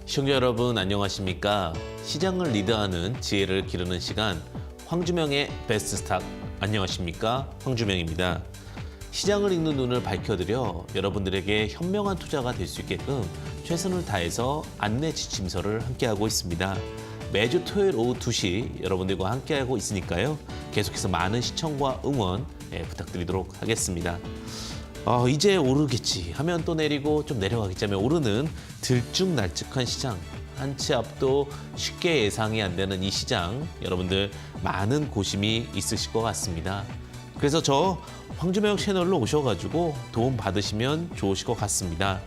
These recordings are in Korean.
시청자 여러분 안녕하십니까? 시장을 리드하는 지혜를 기르는 시간 황주명의 베스트 스탁 안녕하십니까? 황주명입니다. 시장을 읽는 눈을 밝혀드려 여러분들에게 현명한 투자가 될 수 있게끔 최선을 다해서 안내 지침서를 함께하고 있습니다. 매주 토요일 오후 2시 여러분들과 함께하고 있으니까요. 계속해서 많은 시청과 응원 부탁드리도록 하겠습니다. 이제 오르겠지 하면 또 내리고 좀 내려가겠지 하면 오르는 들쭉날쭉한 시장. 한 치 앞도 쉽게 예상이 안 되는 이 시장 여러분들 많은 고심이 있으실 것 같습니다. 그래서 저 황주명 채널로 오셔가지고 도움 받으시면 좋으실 것 같습니다.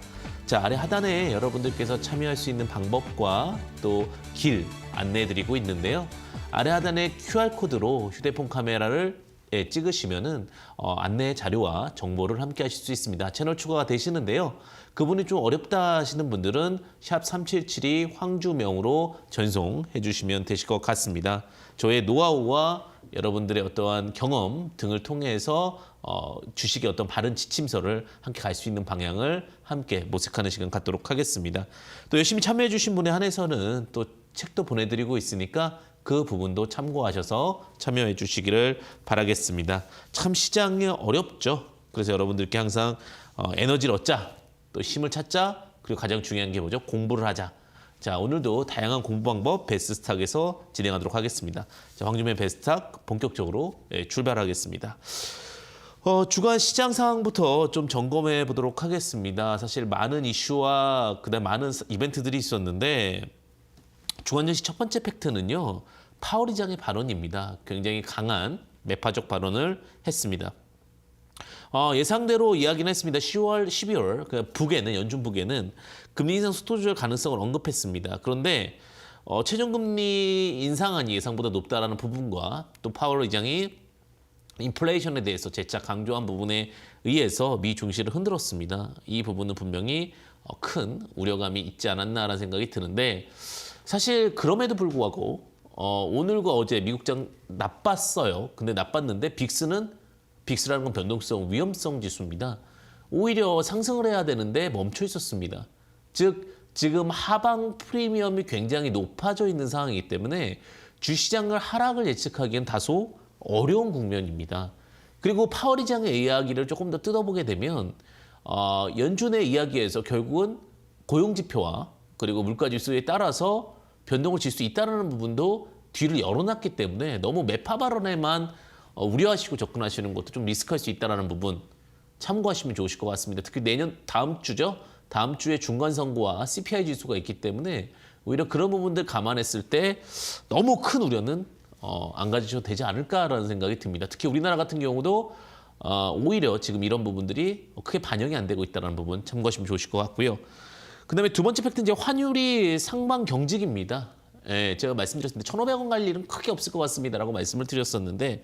자, 아래 하단에 여러분들께서 참여할 수 있는 방법과 또 길 안내해드리고 있는데요. 아래 하단에 QR코드로 휴대폰 카메라를 찍으시면은 안내 자료와 정보를 함께 하실 수 있습니다. 채널 추가가 되시는데요. 그분이 좀 어렵다 하시는 분들은 샵 3772 황주명으로 전송해 주시면 되실 것 같습니다. 저의 노하우와 여러분들의 어떠한 경험 등을 통해서 주식의 어떤 바른 지침서를 함께 갈 수 있는 방향을 함께 모색하는 시간 갖도록 하겠습니다. 또 열심히 참여해 주신 분에 한해서는 또 책도 보내드리고 있으니까 그 부분도 참고하셔서 참여해 주시기를 바라겠습니다. 참 시장이 어렵죠. 그래서 여러분들께 항상 에너지를 얻자, 또 힘을 찾자, 그리고 가장 중요한 게 뭐죠? 공부를 하자. 자, 오늘도 다양한 공부 방법 베스트스탁에서 진행하도록 하겠습니다. 자, 황주명 베스트스탁 본격적으로 출발하겠습니다. 주간 시장 상황부터 좀 점검해 보도록 하겠습니다. 사실 많은 이슈와 그다음 많은 이벤트들이 있었는데 주간 증시 첫 번째 팩트는요. 파월 의장의 발언입니다. 굉장히 강한 매파적 발언을 했습니다. 예상대로 이야기는 했습니다. 10월, 12월 그 북에는 연준 북에는 금리 인상 속도 조절 가능성을 언급했습니다. 그런데 최종금리 인상안이 예상보다 높다라는 부분과 또 파월 의장이 인플레이션에 대해서 재차 강조한 부분에 의해서 미 증시를 흔들었습니다. 이 부분은 분명히 큰 우려감이 있지 않았나라는 생각이 드는데 사실 그럼에도 불구하고 오늘과 어제 미국장 나빴어요. 근데 나빴는데 빅스라는 건 변동성, 위험성 지수입니다. 오히려 상승을 해야 되는데 멈춰 있었습니다. 즉 지금 하방 프리미엄이 굉장히 높아져 있는 상황이기 때문에 주시장을 하락을 예측하기엔 다소 어려운 국면입니다. 그리고 파월 의장의 이야기를 조금 더 뜯어보게 되면 연준의 이야기에서 결국은 고용지표와 그리고 물가지수에 따라서 변동을 줄 수 있다는 부분도 뒤를 열어놨기 때문에 너무 매파 발언에만 우려하시고 접근하시는 것도 좀 리스크할 수 있다는 부분 참고하시면 좋으실 것 같습니다. 특히 내년 다음 주죠. 다음 주에 중간선거와 CPI 지수가 있기 때문에 오히려 그런 부분들 감안했을 때 너무 큰 우려는 안 가지셔도 되지 않을까라는 생각이 듭니다. 특히 우리나라 같은 경우도 오히려 지금 이런 부분들이 크게 반영이 안 되고 있다는 부분 참고하시면 좋으실 것 같고요. 그다음에 두 번째 팩트는 이제 환율이 상방 경직입니다. 예, 제가 말씀드렸는데 1,500원 갈 일은 크게 없을 것 같습니다라고 말씀을 드렸었는데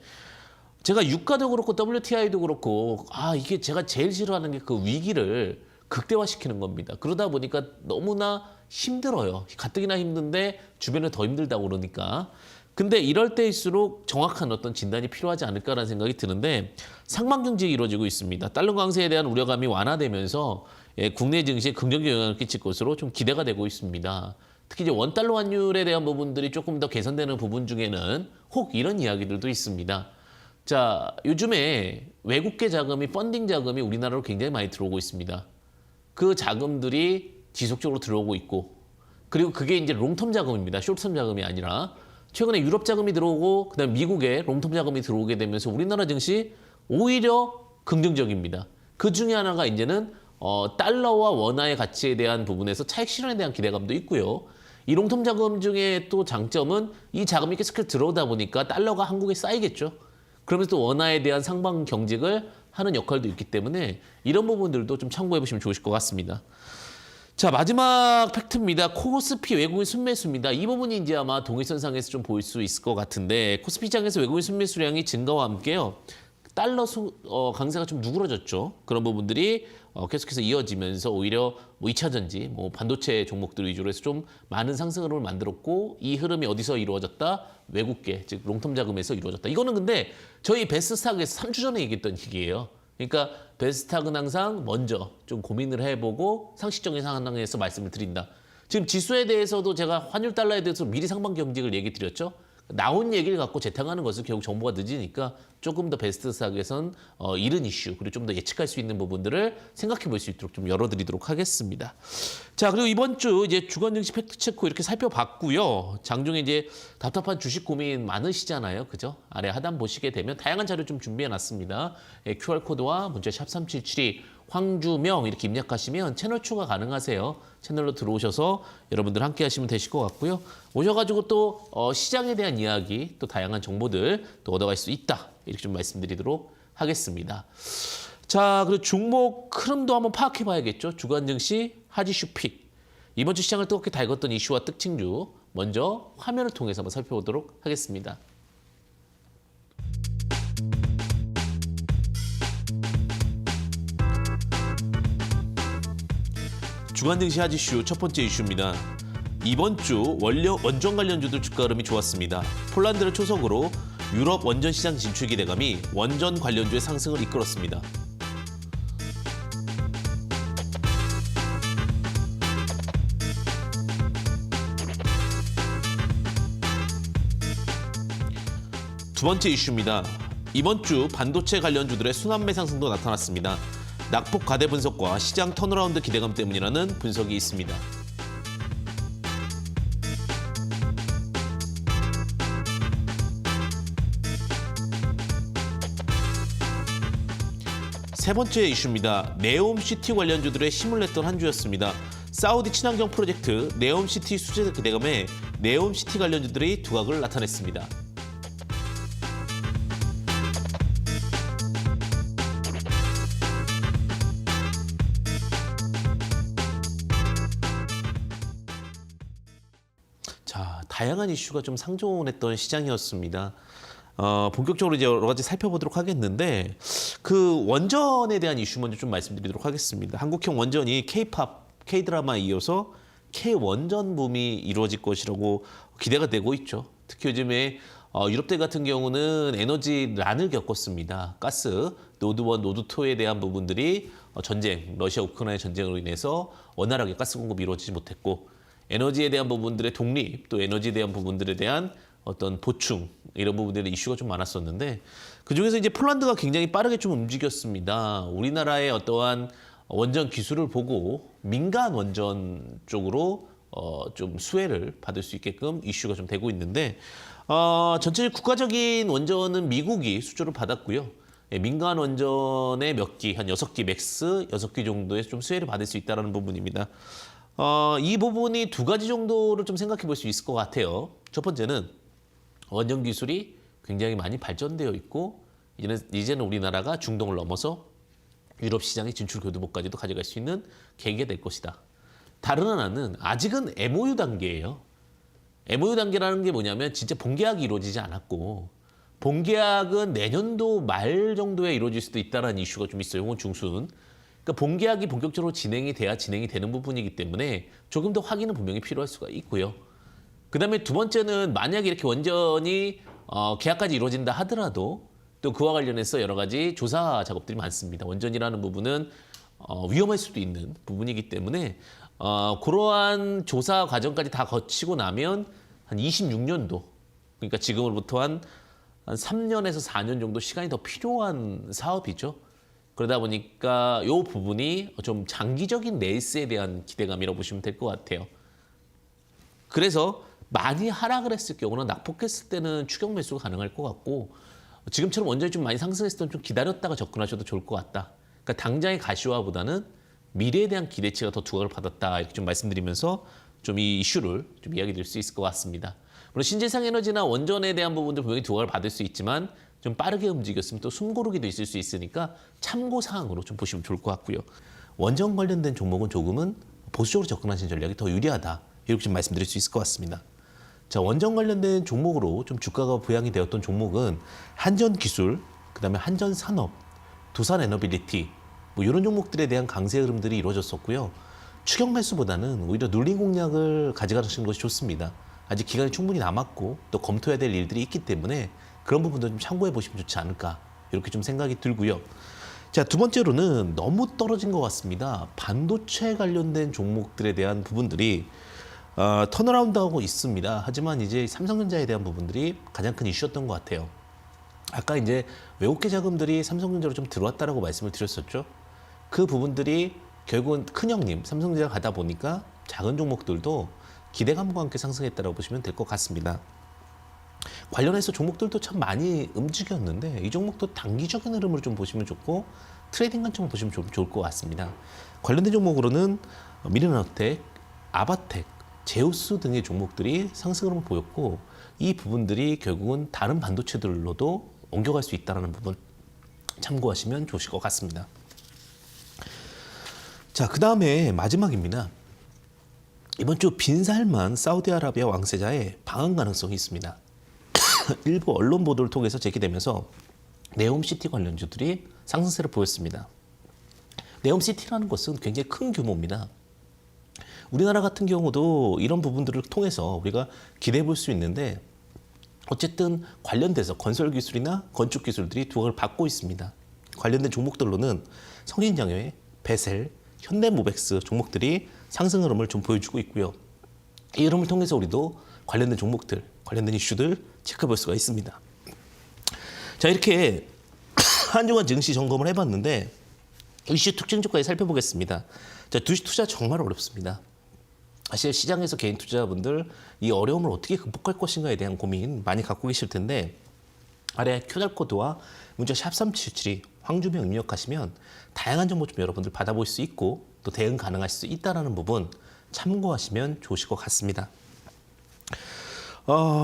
제가 유가도 그렇고 WTI도 그렇고 이게 제가 제일 싫어하는 게 그 위기를 극대화시키는 겁니다. 그러다 보니까 너무나 힘들어요. 가뜩이나 힘든데 주변에 더 힘들다고 그러니까. 근데 이럴 때일수록 정확한 어떤 진단이 필요하지 않을까라는 생각이 드는데 상방 경직이 이루어지고 있습니다. 달러 강세에 대한 우려감이 완화되면서 국내 증시에 긍정적 영향을 끼칠 것으로 좀 기대가 되고 있습니다. 특히 이제 원달러 환율에 대한 부분들이 조금 더 개선되는 부분 중에는 혹 이런 이야기들도 있습니다. 자, 요즘에 외국계 자금이 펀딩 자금이 우리나라로 굉장히 많이 들어오고 있습니다. 그 자금들이 지속적으로 들어오고 있고 그리고 그게 이제 롱텀 자금입니다. 숏텀 자금이 아니라 최근에 유럽 자금이 들어오고 그다음 미국에 롱텀 자금이 들어오게 되면서 우리나라 증시 오히려 긍정적입니다. 그 중에 하나가 이제는 달러와 원화의 가치에 대한 부분에서 차익 실현에 대한 기대감도 있고요. 이 롱텀 자금 중에 또 장점은 이 자금이 계속 들어오다 보니까 달러가 한국에 쌓이겠죠. 그러면서 또 원화에 대한 상방 경직을 하는 역할도 있기 때문에 이런 부분들도 좀 참고해 보시면 좋으실 것 같습니다. 자, 마지막 팩트입니다. 코스피 외국인 순매수입니다. 이 부분이 이제 아마 동일선상에서 좀 보일 수 있을 것 같은데 코스피 시장에서 외국인 순매수량이 증가와 함께요. 달러 강세가 좀 누그러졌죠. 그런 부분들이 계속해서 이어지면서 오히려 2차 전지, 반도체 종목들 위주로 해서 좀 많은 상승 흐름을 만들었고 이 흐름이 어디서 이루어졌다? 외국계, 즉 롱텀 자금에서 이루어졌다. 이거는 근데 저희 베스트스탁에서 3주 전에 얘기했던 얘기예요. 그러니까 베스트스탁은 항상 먼저 좀 고민을 해보고 상식적인 상황에서 말씀을 드린다. 지금 지수에 대해서도 제가 환율 달러에 대해서 미리 상반 경직을 얘기 드렸죠. 나온 얘기를 갖고 재탕하는 것은 결국 정보가 늦으니까 조금 더 베스트스탁에선 이른 이슈 그리고 좀 더 예측할 수 있는 부분들을 생각해 볼 수 있도록 좀 열어드리도록 하겠습니다. 자, 그리고 이번 주 이제 주간 증시 팩트 체크 이렇게 살펴봤고요. 장중에 이제 답답한 주식 고민 많으시잖아요, 그죠? 아래 하단 보시게 되면 다양한 자료 좀 준비해 놨습니다. QR 코드와 문자 샵 3772 황주명 이렇게 입력하시면 채널 추가 가능하세요. 채널로 들어오셔서 여러분들 함께 하시면 되실 것 같고요. 오셔가지고 또 시장에 대한 이야기, 또 다양한 정보들 또 얻어갈 수 있다. 이렇게 좀 말씀드리도록 하겠습니다. 자, 그리고 종목 흐름도 한번 파악해 봐야겠죠. 주간 증시 하지슈 픽. 이번 주 시장을 뜨겁게 달궜던 이슈와 특징주 먼저 화면을 통해서 한번 살펴보도록 하겠습니다. 주간 증시 하지슈 첫 번째 이슈입니다. 이번 주 원전 관련주들 주가 흐름이 좋았습니다. 폴란드를 초석으로 유럽 원전 시장 진출 기대감이 원전 관련주의 상승을 이끌었습니다. 두 번째 이슈입니다. 이번 주 반도체 관련주들의 순환매 상승도 나타났습니다. 낙폭 과대 분석과 시장 턴어라운드 기대감 때문이라는 분석이 있습니다. 세 번째 이슈입니다. 네옴시티 관련주들의 힘을 냈던 한 주였습니다. 사우디 친환경 프로젝트 네옴시티 수재 기대감에 네옴시티 관련주들이 두각을 나타냈습니다. 자, 다양한 이슈가 좀 상존했던 시장이었습니다. 본격적으로 이제 여러 가지 살펴보도록 하겠는데 그 원전에 대한 이슈 먼저 좀 말씀드리도록 하겠습니다. 한국형 원전이 K-팝, K-드라마에 이어서 K-원전 붐이 이루어질 것이라고 기대가 되고 있죠. 특히 요즘에 유럽대 같은 경우는 에너지난을 겪었습니다. 가스, 노드 1, 노드 2에 대한 부분들이 전쟁, 러시아 우크라이나 전쟁으로 인해서 원활하게 가스 공급이 이루어지지 못했고 에너지에 대한 부분들의 독립, 또 에너지에 대한 부분들에 대한 어떤 보충 이런 부분들의 이슈가 좀 많았었는데 그중에서 이제 폴란드가 굉장히 빠르게 좀 움직였습니다. 우리나라의 어떠한 원전 기술을 보고 민간 원전 쪽으로 좀 수혜를 받을 수 있게끔 이슈가 좀 되고 있는데 전체 국가적인 원전은 미국이 수주를 받았고요. 민간 원전의 몇 기, 한 6기 맥스 6기 정도의 좀 수혜를 받을 수 있다는 부분입니다. 이 부분이 두 가지 정도를 좀 생각해 볼 수 있을 것 같아요. 첫 번째는 원전 기술이 굉장히 많이 발전되어 있고 이제는 우리나라가 중동을 넘어서 유럽 시장의 진출 교두보까지도 가져갈 수 있는 계기가 될 것이다. 다른 하나는 아직은 MOU 단계예요. MOU 단계라는 게 뭐냐면 진짜 본계약이 이루어지지 않았고 본계약은 내년도 말 정도에 이루어질 수도 있다는 이슈가 좀 있어요. 혹은 중순. 그러니까 본계약이 본격적으로 진행이 돼야 진행이 되는 부분이기 때문에 조금 더 확인은 분명히 필요할 수가 있고요. 그다음에 두 번째는 만약에 이렇게 원전이 계약까지 이루어진다 하더라도 또 그와 관련해서 여러 가지 조사 작업들이 많습니다. 원전이라는 부분은 위험할 수도 있는 부분이기 때문에 그러한 조사 과정까지 다 거치고 나면 한 26년도 그러니까 지금으로부터 한 3년에서 4년 정도 시간이 더 필요한 사업이죠. 그러다 보니까 이 부분이 좀 장기적인 레이스에 대한 기대감이라고 보시면 될 것 같아요. 그래서 많이 하락을 했을 경우는 낙폭했을 때는 추격 매수가 가능할 것 같고 지금처럼 원전이 좀 많이 상승했을 때는 좀 기다렸다가 접근하셔도 좋을 것 같다. 그러니까 당장의 가시화보다는 미래에 대한 기대치가 더 두각을 받았다. 이렇게 좀 말씀드리면서 좀 이 이슈를 좀 이야기 드릴 수 있을 것 같습니다. 물론 신재생 에너지나 원전에 대한 부분도 분명히 두각을 받을 수 있지만 좀 빠르게 움직였으면 또 숨고르기도 있을 수 있으니까 참고 사항으로 좀 보시면 좋을 것 같고요. 원전 관련된 종목은 조금은 보수적으로 접근하시는 전략이 더 유리하다. 이렇게 좀 말씀드릴 수 있을 것 같습니다. 자, 원전 관련된 종목으로 좀 주가가 부양이 되었던 종목은 한전기술, 그다음에 한전산업, 두산에너빌리티 뭐 이런 종목들에 대한 강세 흐름들이 이루어졌었고요. 추격 매수보다는 오히려 눌림 공략을 가져가시는 것이 좋습니다. 아직 기간이 충분히 남았고 또 검토해야 될 일들이 있기 때문에 그런 부분도 좀 참고해 보시면 좋지 않을까 이렇게 좀 생각이 들고요. 자, 두 번째로는 너무 떨어진 것 같습니다. 반도체 관련된 종목들에 대한 부분들이 턴어라운드하고 있습니다. 하지만 이제 삼성전자에 대한 부분들이 가장 큰 이슈였던 것 같아요. 아까 이제 외국계 자금들이 삼성전자로 좀 들어왔다라고 말씀을 드렸었죠. 그 부분들이 결국은 큰형님 삼성전자 가다 보니까 작은 종목들도 기대감과 함께 상승했다고 보시면 될 것 같습니다. 관련해서 종목들도 참 많이 움직였는데 이 종목도 단기적인 흐름을 좀 보시면 좋고 트레이딩 관점을 보시면 좀 좋을 것 같습니다. 관련된 종목으로는 미래나노텍, 아바텍, 제우스 등의 종목들이 상승 흐름을 보였고 이 부분들이 결국은 다른 반도체들로도 옮겨갈 수 있다는 부분 참고하시면 좋으실 것 같습니다. 자, 그 다음에 마지막입니다. 이번 주 빈살만 사우디아라비아 왕세자의 방한 가능성이 있습니다. 일부 언론 보도를 통해서 제기되면서 네옴시티 관련주들이 상승세를 보였습니다. 네옴시티라는 것은 굉장히 큰 규모입니다. 우리나라 같은 경우도 이런 부분들을 통해서 우리가 기대해 볼 수 있는데 어쨌든 관련돼서 건설 기술이나 건축 기술들이 두각을 받고 있습니다. 관련된 종목들로는 성인장외, 베셀, 현대모백스 종목들이 상승 흐름을 좀 보여주고 있고요. 이 흐름을 통해서 우리도 관련된 종목들, 관련된 이슈들 체크해 볼 수가 있습니다. 자, 이렇게 한 주간 증시 점검을 해봤는데 이슈 특징주까지 살펴보겠습니다. 자, 주식 투자 정말 어렵습니다. 사실 시장에서 개인 투자자분들 이 어려움을 어떻게 극복할 것인가에 대한 고민 많이 갖고 계실 텐데 아래 QR코드와 문자 샵3772 황주명 입력하시면 다양한 정보 좀 여러분들 받아볼 수 있고 또 대응 가능하실 수 있다는 부분 참고하시면 좋으실 것 같습니다.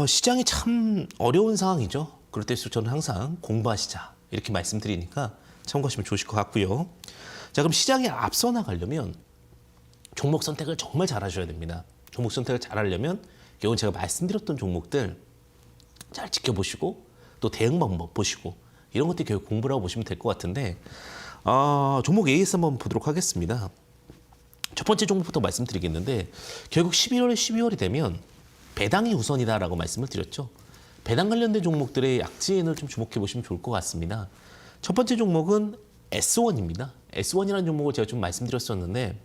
시장이 참 어려운 상황이죠. 그럴 때일수록 저는 항상 공부하시자 이렇게 말씀드리니까 참고하시면 좋으실 것 같고요. 자, 그럼 시장에 앞서 나가려면 종목 선택을 정말 잘 하셔야 됩니다. 종목 선택을 잘 하려면 결국 제가 말씀드렸던 종목들 잘 지켜보시고 또 대응 방법 보시고 이런 것들이 결국 공부라고 보시면 될 것 같은데 종목 AS 한번 보도록 하겠습니다. 첫 번째 종목부터 말씀드리겠는데 결국 12월이 되면 배당이 우선이다라고 말씀을 드렸죠. 배당 관련된 종목들의 약지인을 좀 주목해 보시면 좋을 것 같습니다. 첫 번째 종목은 S1입니다. S1이라는 종목을 제가 좀 말씀드렸었는데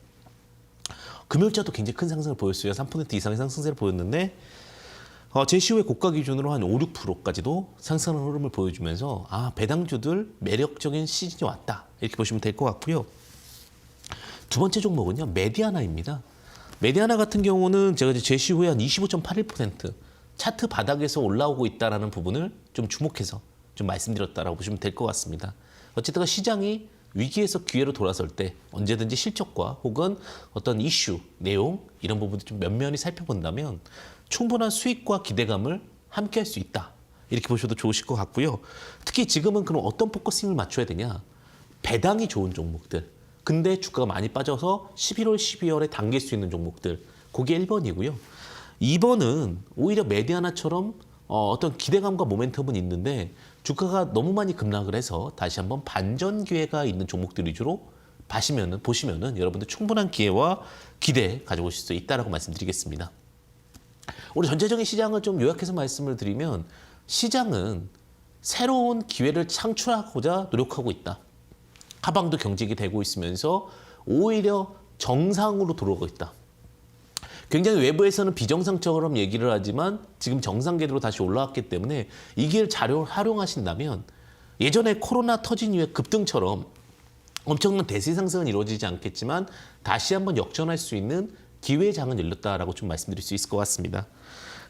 금요일자도 굉장히 큰 상승을 보였어요. 3% 이상의 상승세를 보였는데 제시 후의 고가 기준으로 한 5, 6%까지도 상승하는 흐름을 보여주면서 배당주들 매력적인 시즌이 왔다 이렇게 보시면 될 것 같고요. 두 번째 종목은요 메디아나입니다. 메디아나 같은 경우는 제가 제시 후에 한 25.81% 차트 바닥에서 올라오고 있다는 부분을 좀 주목해서 좀 말씀드렸다라고 보시면 될 것 같습니다. 어쨌든 시장이 위기에서 기회로 돌아설 때 언제든지 실적과 혹은 어떤 이슈, 내용 이런 부분들 좀 면면히 살펴본다면 충분한 수익과 기대감을 함께 할 수 있다. 이렇게 보셔도 좋으실 것 같고요. 특히 지금은 그럼 어떤 포커싱을 맞춰야 되냐. 배당이 좋은 종목들. 근데 주가가 많이 빠져서 11월, 12월에 당길 수 있는 종목들. 그게 1번이고요. 2번은 오히려 메디아나처럼 어떤 기대감과 모멘텀은 있는데 주가가 너무 많이 급락을 해서 다시 한번 반전 기회가 있는 종목들 위주로 보시면은 여러분들 충분한 기회와 기대 가져오실 수 있다라고 말씀드리겠습니다. 우리 전체적인 시장을 좀 요약해서 말씀을 드리면 시장은 새로운 기회를 창출하고자 노력하고 있다. 하방도 경직이 되고 있으면서 오히려 정상으로 돌아오고 있다. 굉장히 외부에서는 비정상처럼 얘기를 하지만 지금 정상 궤도로 다시 올라왔기 때문에 이 기회를 잘 활용하신다면 예전에 코로나 터진 이후에 급등처럼 엄청난 대세 상승은 이루어지지 않겠지만 다시 한번 역전할 수 있는 기회의 장은 열렸다라고 좀 말씀드릴 수 있을 것 같습니다.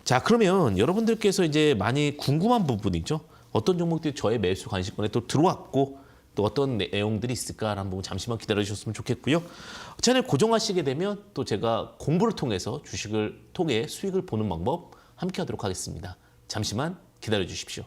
자, 그러면 여러분들께서 이제 많이 궁금한 부분이죠. 어떤 종목들이 저의 매수 관심권에 또 들어왔고 또 어떤 내용들이 있을까라는 부분 잠시만 기다려 주셨으면 좋겠고요. 채널 고정하시게 되면 또 제가 공부를 통해서 주식을 통해 수익을 보는 방법 함께 하도록 하겠습니다. 잠시만 기다려 주십시오.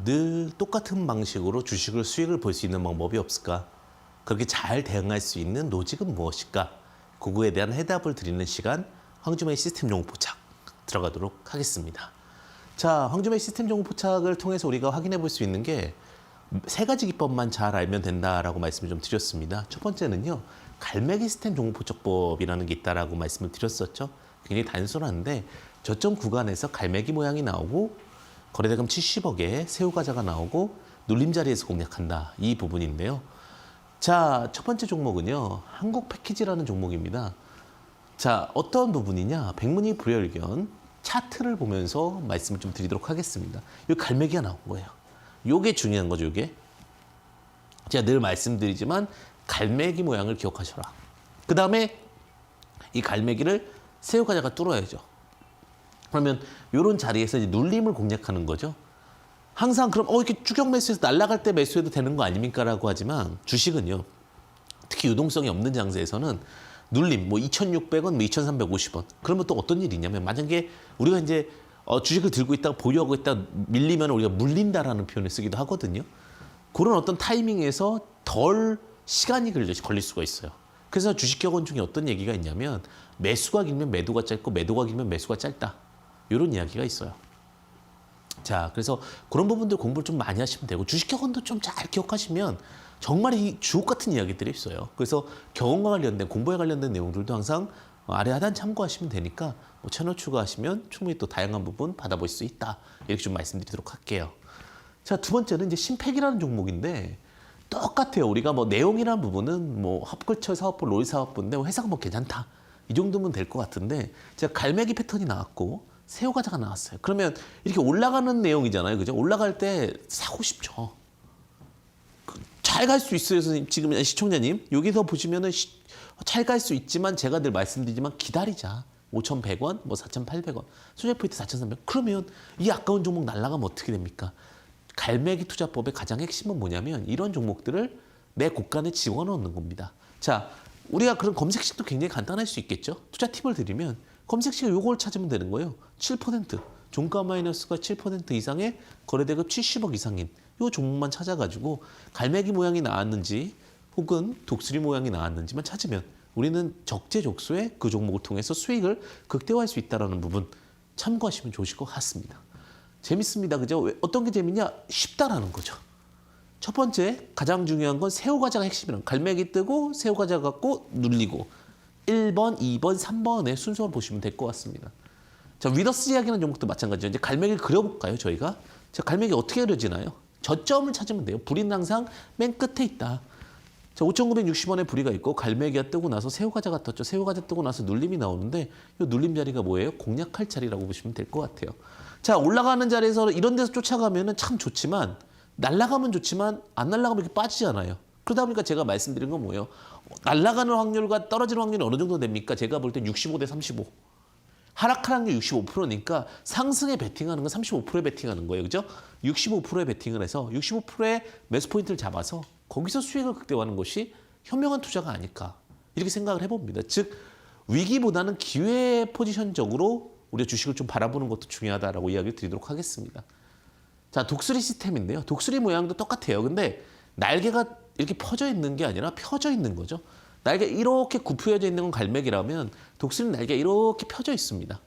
늘 똑같은 방식으로 주식을 수익을 볼 수 있는 방법이 없을까? 그렇게 잘 대응할 수 있는 로직은 무엇일까? 그거에 대한 해답을 드리는 시간 황주매의 시스템 종목 포착 들어가도록 하겠습니다. 자, 황주매의 시스템 종목 포착을 통해서 우리가 확인해 볼 수 있는 게 세 가지 기법만 잘 알면 된다라고 말씀을 좀 드렸습니다. 첫 번째는요, 갈매기 시스템 종목 포착법이라는 게 있다라고 말씀을 드렸었죠. 굉장히 단순한데 저점 구간에서 갈매기 모양이 나오고 거래대금 70억에 새우과자가 나오고 눌림 자리에서 공략한다. 이 부분인데요. 자, 첫 번째 종목은요, 한국 패키지라는 종목입니다. 자, 어떤 부분이냐? 백문이 불여일견 차트를 보면서 말씀을 좀 드리도록 하겠습니다. 이 갈매기가 나온 거예요. 요게 중요한 거죠, 요게. 제가 늘 말씀드리지만 갈매기 모양을 기억하셔라. 그 다음에 이 갈매기를 새우과자가 뚫어야죠. 그러면 이런 자리에서 이제 눌림을 공략하는 거죠. 항상 그럼 이렇게 추격 매수해서 날아갈 때 매수해도 되는 거 아닙니까? 라고 하지만 주식은요, 특히 유동성이 없는 장세에서는 눌림, 뭐 2,600원, 뭐 2,350원. 그러면 또 어떤 일이 있냐면 만약에 우리가 이제 주식을 들고 있다가 보유하고 있다가 밀리면 우리가 물린다라는 표현을 쓰기도 하거든요. 그런 어떤 타이밍에서 덜 시간이 걸릴 수가 있어요. 그래서 주식격언 중에 어떤 얘기가 있냐면 매수가 길면 매도가 짧고 매도가 길면 매수가 짧다. 이런 이야기가 있어요. 자, 그래서 그런 부분들 공부를 좀 많이 하시면 되고 주식격언도 좀 잘 기억하시면 정말 이 주옥 같은 이야기들이 있어요. 그래서 경험과 관련된 공부에 관련된 내용들도 항상 아래 하단 참고하시면 되니까 뭐 채널 추가하시면 충분히 또 다양한 부분 받아볼 수 있다. 이렇게 좀 말씀드리도록 할게요. 자, 두 번째는 이제 신팩이라는 종목인데 똑같아요. 우리가 뭐 내용이라는 부분은 뭐 합글철 사업부, 롤 사업부인데 회사가 뭐 괜찮다. 이 정도면 될 것 같은데 제가 갈매기 패턴이 나왔고 새우과자가 나왔어요. 그러면 이렇게 올라가는 내용이잖아요. 그죠? 올라갈 때 사고 싶죠. 잘 갈 수 있어요, 선생님. 지금 시청자님. 여기서 보시면은 잘 갈 수 있지만 제가 늘 말씀드리지만 기다리자. 5,100원, 뭐 4,800원, 수익포인트 4,300원. 그러면 이 아까운 종목 날아가면 어떻게 됩니까? 갈매기 투자법의 가장 핵심은 뭐냐면 이런 종목들을 내 곳간에 집어넣는 겁니다. 자, 우리가 그런 검색식도 굉장히 간단할 수 있겠죠. 투자 팁을 드리면 검색식을 요걸 찾으면 되는 거예요. 7%, 종가 마이너스가 7% 이상의 거래대금 70억 이상인 요 종목만 찾아가지고 갈매기 모양이 나왔는지 혹은 독수리 모양이 나왔는지만 찾으면 우리는 적재적소에 그 종목을 통해서 수익을 극대화할 수 있다는 부분 참고하시면 좋으실 것 같습니다. 재밌습니다. 그죠? 어떤 게 재밌냐? 쉽다라는 거죠. 첫 번째, 가장 중요한 건 새우과자가 핵심이란 갈매기 뜨고 새우과자 갖고 눌리고 1번, 2번, 3번의 순서를 보시면 될 것 같습니다. 자, 위더스 이야기하는 종목도 마찬가지죠. 이제 갈매기를 그려볼까요, 저희가? 자, 갈매기 어떻게 그려지나요? 저점을 찾으면 돼요. 불이는 항상 맨 끝에 있다. 자, 5,960원에 불이가 있고 갈매기가 뜨고 나서 새우과자가 떴죠. 새우과자 뜨고 나서 눌림이 나오는데 이 눌림 자리가 뭐예요? 공략할 자리라고 보시면 될 것 같아요. 자, 올라가는 자리에서 이런 데서 쫓아가면 참 좋지만 날아가면 좋지만 안 날아가면 이렇게 빠지잖아요. 그러다 보니까 제가 말씀드린 건 뭐예요? 날아가는 확률과 떨어지는 확률이 어느 정도 됩니까? 제가 볼 때 65대 35. 하락하는 게 65%니까 상승에 베팅하는 건 35%에 베팅하는 거예요. 그죠? 65%에 베팅을 해서 65%의 매수 포인트를 잡아서 거기서 수익을 극대화하는 것이 현명한 투자가 아닐까. 이렇게 생각을 해봅니다. 즉, 위기보다는 기회 포지션적으로 우리가 주식을 좀 바라보는 것도 중요하다라고 이야기를 드리도록 하겠습니다. 자, 독수리 시스템인데요. 독수리 모양도 똑같아요. 근데 날개가 이렇게 퍼져 있는 게 아니라 펴져 있는 거죠. 날개 이렇게 굽혀져 있는 건 갈매기라면 독수리 날개 이렇게 펴져 있습니다.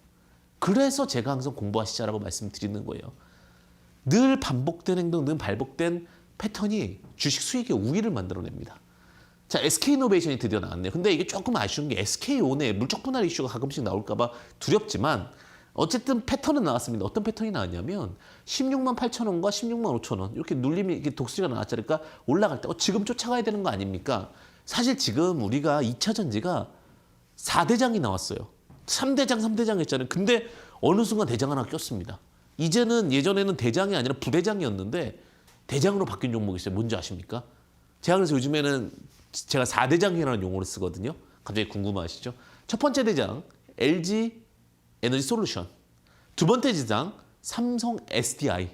그래서 제가 항상 공부하시자라고 말씀드리는 거예요. 늘 반복된 행동, 늘 반복된 패턴이 주식 수익의 우위를 만들어냅니다. 자, SK이노베이션이 드디어 나왔네요. 근데 이게 조금 아쉬운 게 SK온의 물적 분할 이슈가 가끔씩 나올까 봐 두렵지만 어쨌든 패턴은 나왔습니다. 어떤 패턴이 나왔냐면 16만 8천 원과 16만 5천 원 이렇게 눌림이 이렇게 독수리가 나왔자니까 올라갈 때 지금 쫓아가야 되는 거 아닙니까? 사실 지금 우리가 2차 전지가 4대장이 나왔어요. 3대장, 3대장 했잖아요. 근데 어느 순간 대장 하나 꼈습니다. 이제는 예전에는 대장이 아니라 부대장이었는데 대장으로 바뀐 종목이 있어요. 뭔지 아십니까? 제가 그래서 요즘에는 제가 4대장이라는 용어를 쓰거든요. 갑자기 궁금하시죠? 첫 번째 대장 LG 에너지 솔루션, 두 번째 대장 삼성 SDI,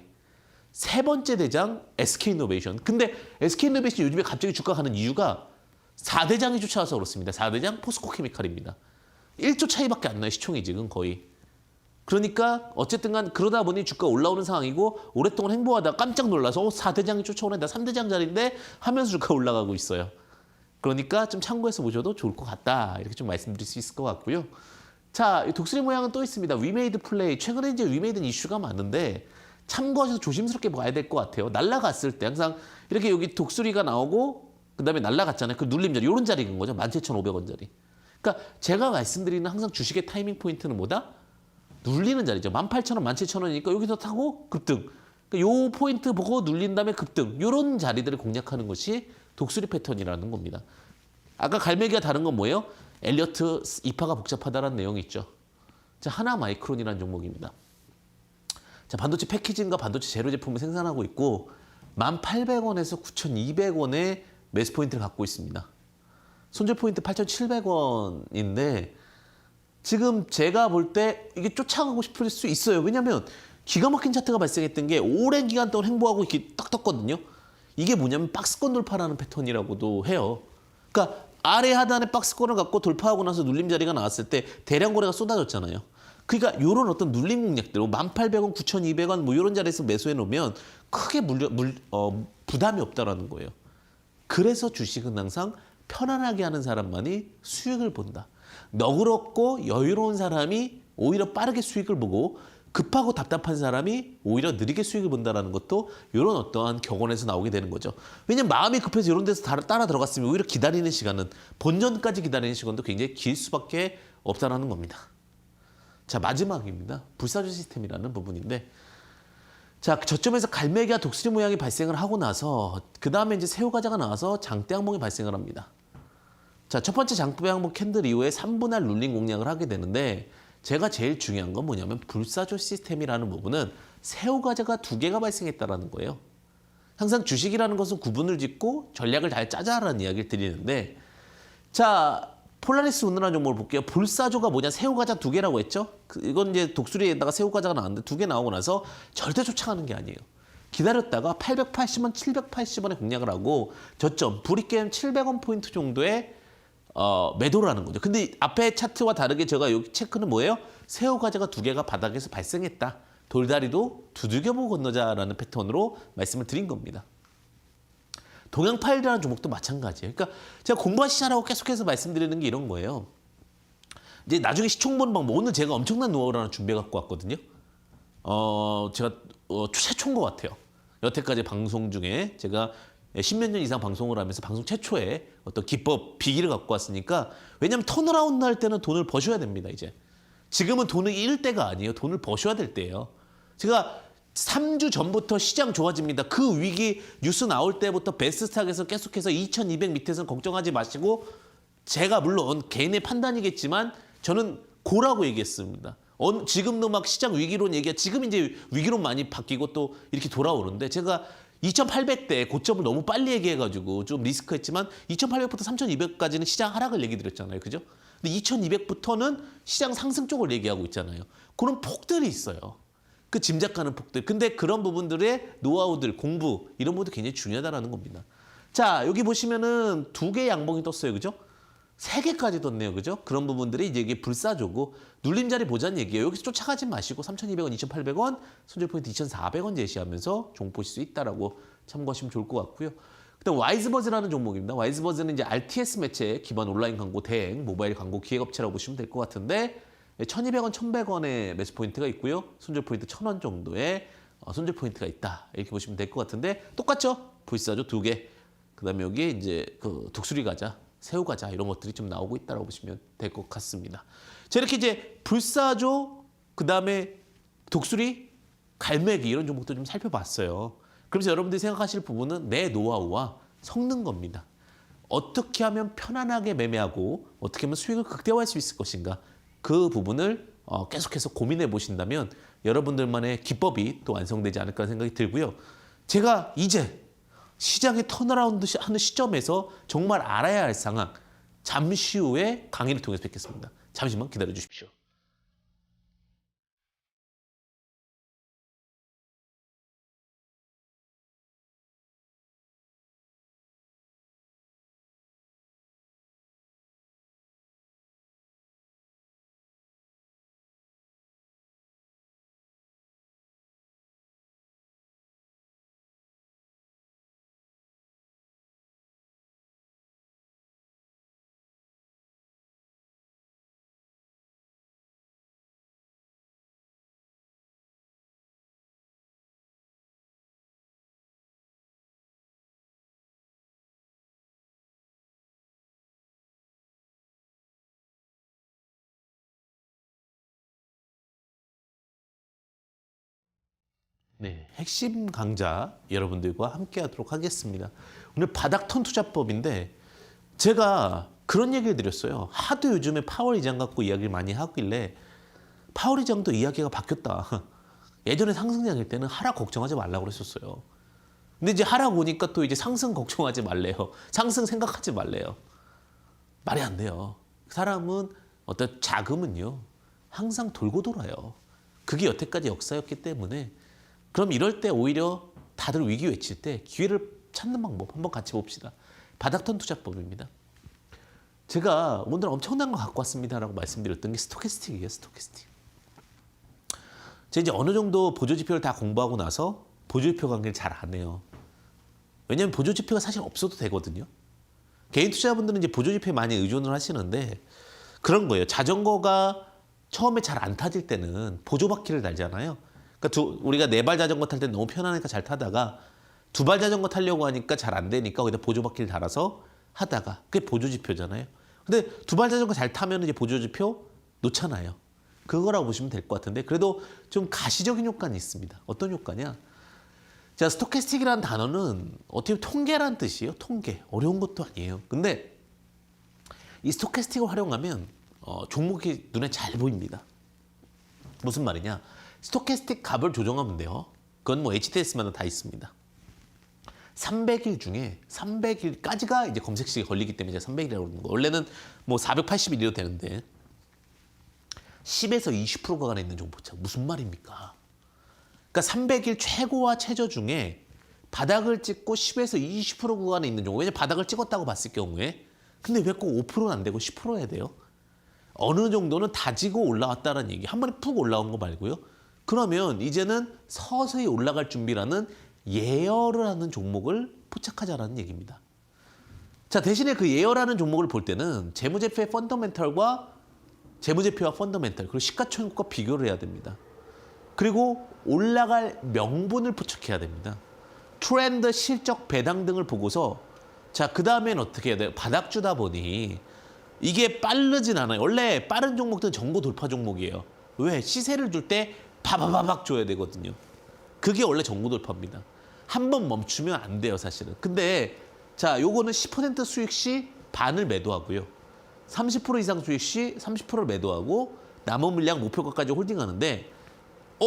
세 번째 대장 SK이노베이션. 근데 SK이노베이션 요즘에 갑자기 주가 가는 이유가 4대장이 쫓아와서 그렇습니다. 4대장 포스코케미칼입니다. 1조 차이밖에 안 나요. 시총이 지금 거의. 그러니까 어쨌든 간 그러다 보니 주가 올라오는 상황이고 오랫동안 행보하다가 깜짝 놀라서 4대장이 쫓아오네, 나 3대장 자리인데 하면서 주가 올라가고 있어요. 그러니까 좀 참고해서 보셔도 좋을 것 같다. 이렇게 좀 말씀드릴 수 있을 것 같고요. 자, 이 독수리 모양은 또 있습니다. 위메이드 플레이. 최근에 이제 위메이드 이슈가 많은데 참고하셔서 조심스럽게 봐야 될 것 같아요. 날아갔을 때 항상 이렇게 여기 독수리가 나오고 그다음에 날아갔잖아요. 그 눌림 자리, 이런 자리인 거죠. 17,500원짜리. 그러니까 제가 말씀드리는 항상 주식의 타이밍 포인트는 뭐다? 눌리는 자리죠. 18,000원, 17,000원이니까 여기서 타고 급등. 그러니까 요 포인트 보고 눌린 다음에 급등. 이런 자리들을 공략하는 것이 독수리 패턴이라는 겁니다. 아까 갈매기가 다른 건 뭐예요? 엘리어트 이파가 복잡하다는 내용이 있죠. 자, 하나마이크론이라는 종목입니다. 자, 반도체 패키징과 반도체 재료 제품을 생산하고 있고 1,800원에서 9,200원의 매수 포인트를 갖고 있습니다. 손절 포인트 8,700원인데 지금 제가 볼 때 이게 쫓아가고 싶을 수 있어요. 왜냐하면 기가 막힌 차트가 발생했던 게 오랜 기간 동안 행보하고 이렇게 딱 떴거든요. 이게 뭐냐면 박스권 돌파라는 패턴이라고도 해요. 그러니까 아래 하단에 박스권을 갖고 돌파하고 나서 눌림 자리가 나왔을 때 대량 거래가 쏟아졌잖아요. 그러니까 이런 어떤 눌림 공략들, 1,800원, 9,200원 뭐 이런 자리에서 매수해 놓으면 크게 부담이 없다라는 거예요. 그래서 주식은 항상 편안하게 하는 사람만이 수익을 본다. 너그럽고 여유로운 사람이 오히려 빠르게 수익을 보고 급하고 답답한 사람이 오히려 느리게 수익을 본다는 것도 이런 어떠한 격언에서 나오게 되는 거죠. 왜냐면 마음이 급해서 이런 데서 따라 들어갔으면 오히려 기다리는 시간은 본전까지 기다리는 시간도 굉장히 길 수밖에 없다는 겁니다. 자, 마지막입니다. 불사조 시스템이라는 부분인데 자, 저점에서 갈매기와 독수리 모양이 발생을 하고 나서 그 다음에 이제 새우과자가 나와서 장대 항목이 발생을 합니다. 자, 첫 번째 장대 항목 캔들 이후에 3분할 룰링 공략을 하게 되는데 제가 제일 중요한 건 뭐냐면 불사조 시스템이라는 부분은 새우과자가 2개가 발생했다는 거예요. 항상 주식이라는 것은 구분을 짓고 전략을 잘 짜자라는 이야기를 드리는데 자, 폴라리스 운운하는 종목을 볼게요. 불사조가 뭐냐? 새우과자 2개라고 했죠? 이건 이제 독수리에다가 새우과자가 나왔는데 2개 나오고 나서 절대 쫓아가는 게 아니에요. 기다렸다가 880원, 780원에 공략을 하고 저점, 불이게임 700원 포인트 정도의 매도를 하는 거죠. 근데 앞에 차트와 다르게 제가 여기 체크는 뭐예요? 새우과자가 2개가 바닥에서 발생했다. 돌다리도 두들겨보고 건너자라는 패턴으로 말씀을 드린 겁니다. 동양파일이라는 종목도 마찬가지예요. 그러니까 제가 공부하시자라고 계속해서 말씀드리는 게 이런 거예요. 이제 나중에 시총 보는 방법, 오늘 제가 엄청난 노하우를 하나 준비해 갖고 왔거든요. 제가 최초인 것 같아요. 여태까지 방송 중에 제가 10몇 년 이상 방송을 하면서 방송 최초의 어떤 기법, 비기를 갖고 왔으니까 왜냐하면 턴어라운드 할 때는 돈을 버셔야 됩니다, 이제. 지금은 돈을 잃을 때가 아니에요. 돈을 버셔야 될 때예요. 제가 3주 전부터 시장 좋아집니다. 그 위기 뉴스 나올 때부터 베스트스탁에서 계속해서 2200 밑에서는 걱정하지 마시고 제가 물론 개인의 판단이겠지만 저는 고라고 얘기했습니다. 지금도 막 시장 위기론 얘기가 지금 이제 위기론 많이 바뀌고 또 이렇게 돌아오는데 제가 2800대 고점을 너무 빨리 얘기해가지고 좀 리스크했지만 2800부터 3200까지는 시장 하락을 얘기 드렸잖아요. 그죠? 근데 2200부터는 시장 상승 쪽을 얘기하고 있잖아요. 그런 폭들이 있어요. 그 짐작가는 폭들. 근데 그런 부분들의 노하우들, 공부 이런 것도 굉장히 중요하다는 겁니다. 자, 여기 보시면은 2개의 양봉이 떴어요. 그죠? 3개까지 떴네요. 그죠? 그런 부분들이 이제 이게 불사조고 눌림자리 보자는 얘기예요. 여기서 쫓아가지 마시고 3,200원, 2,800원, 손절 포인트 2,400원 제시하면서 종목 보실 수 있다라고 참고하시면 좋을 것 같고요. 그다음 와이즈버즈라는 종목입니다. 와이즈버즈는 이제 RTS 매체 기반 온라인 광고 대행, 모바일 광고 기획업체라고 보시면 될 것 같은데 1,200원, 1,100원의 매수 포인트가 있고요. 손절 포인트 1,000원 정도의 손절 포인트가 있다. 이렇게 보시면 될 것 같은데 똑같죠? 불사조 2개. 그다음에 여기 이제 그 독수리 과자, 새우 과자 이런 것들이 좀 나오고 있다라고 보시면 될 것 같습니다. 자, 이렇게 이제 불사조, 그다음에 독수리, 갈매기 이런 종목도 좀 살펴봤어요. 그러면서 여러분들이 생각하실 부분은 내 노하우와 섞는 겁니다. 어떻게 하면 편안하게 매매하고 어떻게 하면 수익을 극대화할 수 있을 것인가. 그 부분을 계속해서 고민해 보신다면 여러분들만의 기법이 또 완성되지 않을까 생각이 들고요. 제가 이제 시장의 턴어라운드 하는 시점에서 정말 알아야 할 상황 잠시 후에 강의를 통해서 뵙겠습니다. 잠시만 기다려 주십시오. 네, 핵심 강좌 여러분들과 함께 하도록 하겠습니다. 오늘 바닥턴 투자법인데 제가 그런 얘기를 드렸어요. 하도 요즘에 파월 이장 갖고 이야기를 많이 하길래 파월 이장도 이야기가 바뀌었다. 예전에 상승장일 때는 하락 걱정하지 말라고 그랬었어요. 근데 이제 하락 오니까 또 이제 상승 걱정하지 말래요. 상승 생각하지 말래요. 말이 안 돼요. 사람은 어떤 자금은요. 항상 돌고 돌아요. 그게 여태까지 역사였기 때문에 그럼 이럴 때 오히려 다들 위기 외칠 때 기회를 찾는 방법 한번 같이 봅시다. 바닥턴 투자법입니다. 제가 오늘 엄청난 거 갖고 왔습니다라고 말씀드렸던 게 스토캐스틱이에요. 스토캐스틱. 제가 이제 어느 정도 보조지표를 다 공부하고 나서 보조지표 관계를 잘 안 해요. 왜냐하면 보조지표가 사실 없어도 되거든요. 개인 투자자분들은 이제 보조지표에 많이 의존을 하시는데 그런 거예요. 자전거가 처음에 잘 안 타질 때는 보조바퀴를 달잖아요. 그러니까 우리가 4발 자전거 탈 때 너무 편하니까 잘 타다가 2발 자전거 타려고 하니까 잘 안 되니까 거기다 보조바퀴를 달아서 하다가 그게 보조지표잖아요. 근데 2발 자전거 잘 타면 이제 보조지표 놓잖아요. 그거라고 보시면 될 것 같은데 그래도 좀 가시적인 효과는 있습니다. 어떤 효과냐? 자, 스토캐스틱이라는 단어는 어떻게 보면 통계라는 뜻이에요. 통계. 어려운 것도 아니에요. 근데 이 스토캐스틱을 활용하면 종목이 눈에 잘 보입니다. 무슨 말이냐? 스토캐스틱 값을 조정하면 돼요. 그건 뭐 HTS마다 다 있습니다. 300일 중에 300일까지가 이제 검색식이 걸리기 때문에 이제 300일이라고 그러는 거. 원래는 뭐 480일이도 되는데 10에서 20% 구간에 있는 종목차 무슨 말입니까? 그러니까 300일 최고와 최저 중에 바닥을 찍고 10에서 20% 구간에 있는 종목. 왜냐면 바닥을 찍었다고 봤을 경우에 근데 왜 꼭 5%는 안 되고 10% 해야 돼요? 어느 정도는 다지고 올라왔다는 얘기. 한 번에 푹 올라온 거 말고요. 그러면 이제는 서서히 올라갈 준비라는 예열을 하는 종목을 포착하자라는 얘기입니다. 자, 대신에 그 예열하는 종목을 볼 때는 재무제표의 펀더멘털과 재무제표와 펀더멘털 그리고 시가총액과 비교를 해야 됩니다. 그리고 올라갈 명분을 포착해야 됩니다. 트렌드, 실적, 배당 등을 보고서 자, 그 다음엔 어떻게 해야 돼요? 바닥 주다 보니 이게 빠르진 않아요. 원래 빠른 종목들은 전고 돌파 종목이에요. 왜? 시세를 줄 때 바바바박 줘야 되거든요. 그게 원래 전고 돌파입니다. 한 번 멈추면 안 돼요, 사실은. 근데 자, 요거는 10% 수익 시 반을 매도하고요. 30% 이상 수익 시 30%를 매도하고 남은 물량 목표가까지 홀딩하는데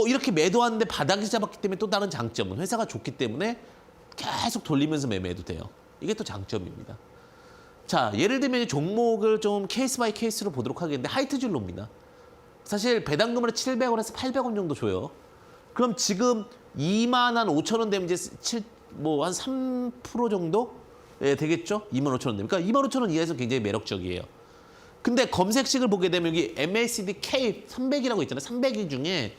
이렇게 매도하는데 바닥이 잡았기 때문에 또 다른 장점은 회사가 좋기 때문에 계속 돌리면서 매매해도 돼요. 이게 또 장점입니다. 자, 예를 들면 종목을 좀 케이스 바이 케이스로 보도록 하겠는데 하이트 진로입니다. 사실 배당금을 700원에서 800원 정도 줘요. 그럼 지금 2만 한 5천 원 되면 이제 뭐 한 3% 정도 되겠죠? 2만 5천 원 되면. 그러니까 2만 5천 원 이하에서 굉장히 매력적이에요. 근데 검색식을 보게 되면 여기 MACD K 300이라고 있잖아요. 300일 중에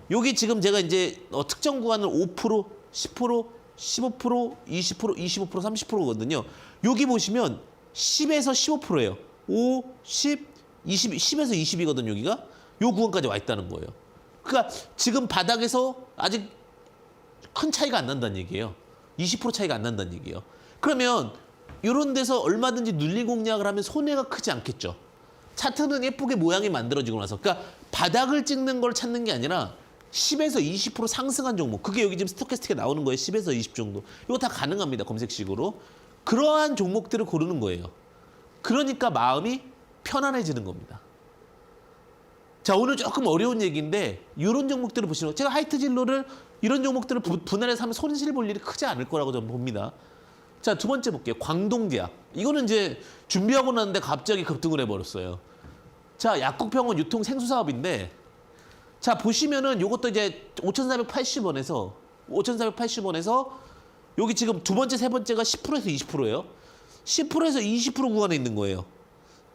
여기 지금 제가 이제 특정 구간을 5%, 10%, 15%, 20%, 25%, 30%거든요. 여기 보시면 10에서 15%예요. 5, 10, 20, 10에서 20이거든요, 여기가. 요 구간까지 와 있다는 거예요. 그러니까 지금 바닥에서 아직 큰 차이가 안 난다는 얘기예요. 20% 차이가 안 난다는 얘기예요. 그러면 이런 데서 얼마든지 눌리 공략을 하면 손해가 크지 않겠죠. 차트는 예쁘게 모양이 만들어지고 나서. 그러니까 바닥을 찍는 걸 찾는 게 아니라 10에서 20% 상승한 종목. 그게 여기 지금 스토캐스틱에 나오는 거예요. 10에서 20 정도. 이거 다 가능합니다. 검색식으로. 그러한 종목들을 고르는 거예요. 그러니까 마음이 편안해지는 겁니다. 자, 오늘 조금 어려운 얘기인데 이런 종목들을 보시는 거예요. 제가 하이트 진로를 이런 종목들을 분할해서 하면 손실 볼 일이 크지 않을 거라고 저는 봅니다. 자, 두 번째 볼게요. 광동제약. 이거는 이제 준비하고 났는데 갑자기 급등을 해버렸어요. 자, 약국병원 유통 생수 사업인데 자, 보시면은 요것도 이제 5,480원에서 여기 지금 두 번째, 세 번째가 10%에서 20%예요. 10%에서 20% 구간에 있는 거예요.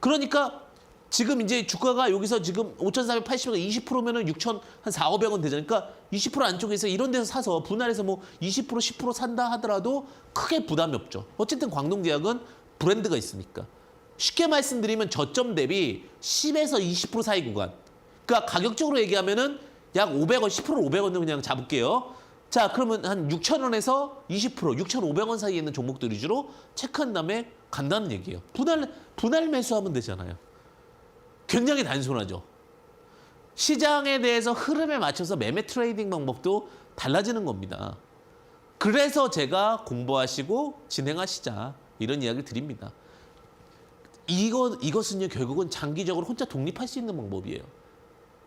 그러니까 지금 이제 주가가 여기서 지금 5,480원에서 20%면은 6,000, 한 4,500원 되잖아요. 그러니까 20% 안쪽에서 이런 데서 사서 분할해서 뭐 20%, 10% 산다 하더라도 크게 부담이 없죠. 어쨌든 광동제약은 브랜드가 있으니까. 쉽게 말씀드리면 저점 대비 10에서 20% 사이 구간. 그러니까 가격적으로 얘기하면은 약 500원, 10%를 500원으로 그냥 잡을게요. 자, 그러면 한 6,000원에서 20%, 6,500원 사이에 있는 종목들 위주로 체크한 다음에 간다는 얘기예요. 분할 매수하면 되잖아요. 굉장히 단순하죠. 시장에 대해서 흐름에 맞춰서 매매 트레이딩 방법도 달라지는 겁니다. 그래서 제가 공부하시고 진행하시자 이런 이야기를 드립니다. 이것은요 결국은 장기적으로 혼자 독립할 수 있는 방법이에요.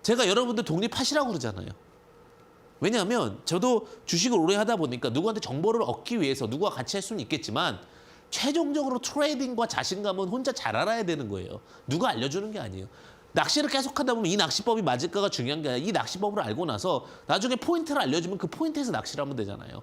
제가 여러분들 독립하시라고 그러잖아요. 왜냐하면 저도 주식을 오래 하다 보니까 누구한테 정보를 얻기 위해서 누구와 같이 할 수는 있겠지만 최종적으로 트레이딩과 자신감은 혼자 잘 알아야 되는 거예요. 누가 알려주는 게 아니에요. 낚시를 계속 하다 보면 이 낚시법이 맞을까가 중요한 게 아니라 이 낚시법을 알고 나서 나중에 포인트를 알려주면 그 포인트에서 낚시를 하면 되잖아요.